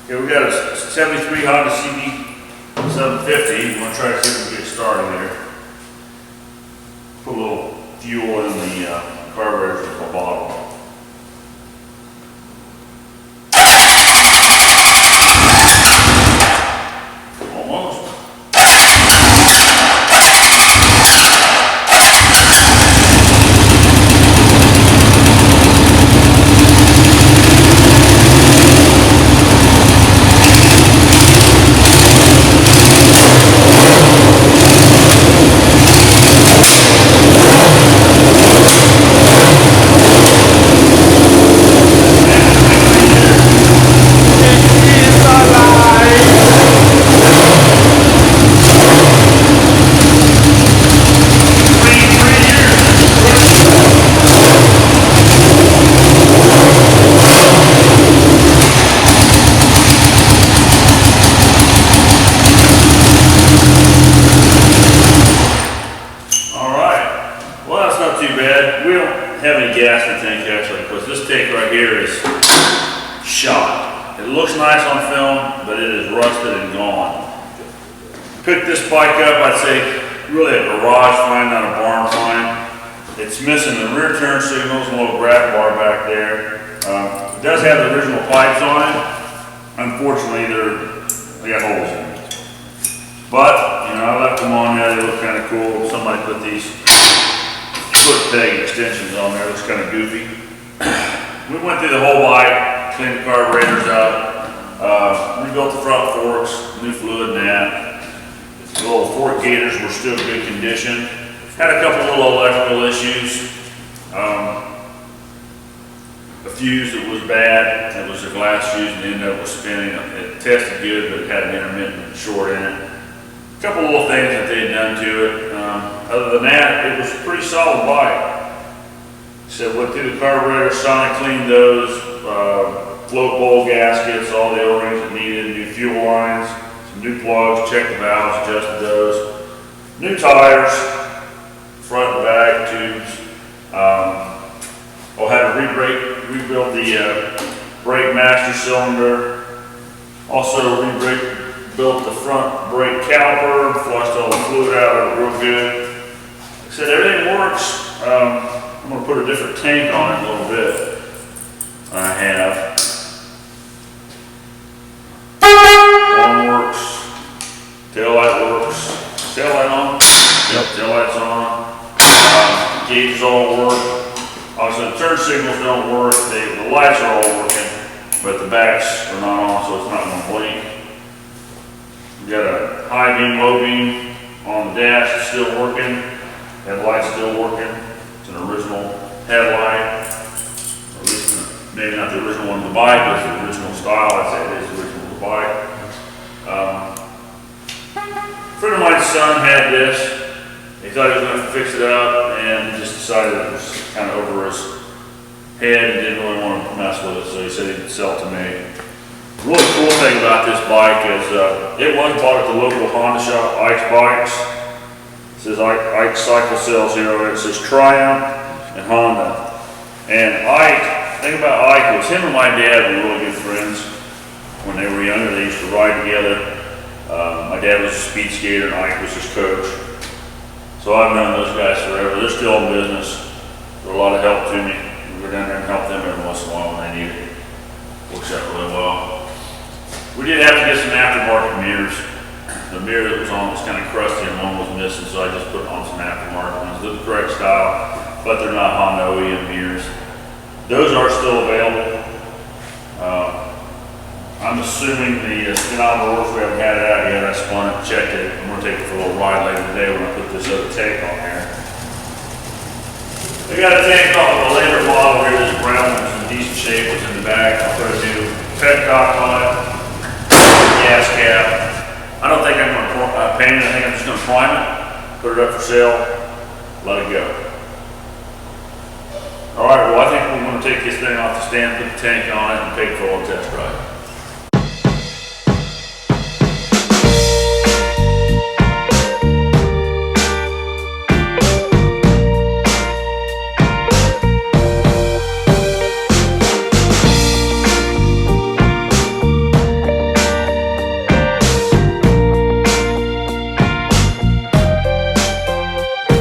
Okay, we got a 73 Honda CB750. We're going to try to see if we can get started here. Put a little fuel in the carburetor with a bottle. Almost. We don't have any gas in the tank actually, because this tank right here is shot. It looks nice on film, but it is rusted and gone. Picked this bike up, I'd say really a garage find, not a barn find. It's missing the rear turn signals and a little grab bar back there. It does have the original pipes on it. Unfortunately, they got holes in them. But, you know, I left them on there, they look kind of cool. Somebody put these foot peg extensions on there, looks kind of goofy. We went through the whole bike, cleaned the carburetors out, rebuilt the front forks, new fluid and that. The little fork gators were still in good condition. Had a couple little electrical issues. A fuse that was bad, it was a glass fuse and ended up spinning. It tested good, but it had an intermittent short in it. A couple little things that they had done to it. Other than that, it was a pretty solid bike. So went through the carburetor, sonic cleaned those, float bowl gaskets, all the O-rings that needed, new fuel lines, some new plugs, checked the valves, adjusted those. New tires, front and back tubes. I'll have to rebuild the brake master cylinder. Also built the front brake caliper, flushed all the fluid out of it real good. Like I said, everything works. I'm going to put a different tank on it a little bit. I have. Horn works. Tail light works. Tail light on? Yep, tail light's on. Gauges all work. Also, the turn signals don't work. The lights are all working, but the backs are not on, so it's not going to blink. We got a high beam, low beam on the dash, it's still working. Headlight's still working. It's an original headlight. Or at least maybe not the original one of the bike, but it's the original style. I'd say it is the original of the bike. A friend of mine's son had this. He thought he was going to fix it up and he just decided it was kind of over his head and didn't really want to mess with it, so he said he'd sell it to me. The really cool thing about this bike is it was bought at the local Honda shop, Ike's Bikes. It says Ike Cycle Sales here, it says Triumph and Honda. And Ike, the thing about Ike was him and my dad were really good friends. When they were younger, they used to ride together. My dad was a speed skater and Ike was his coach. So I've known those guys forever. They're still in business. They're a lot of help to me. We go down there and help them every once in a while when they need it. Works out really well. We did have to get some aftermarket mirrors. The mirror that was on was kind of crusty and one was missing, so I just put on some aftermarket ones. They're the correct style, but they're not Honda OEM mirrors. Those are still available. I'm assuming the speedometer works. We haven't had it out yet. I spun it, checked it. I'm going to take it for a little ride later today when I put this other tank on there. We got a tank off of a later model here. This brown one's in decent shape. It's in the back. I'll put a new petcock on it, gas cap. I don't think I'm going to paint it. I think I'm just going to prime it, put it up for sale, let it go. All right, well, I think we're going to take this thing off the stand, put the tank on it, and take it for a little test ride.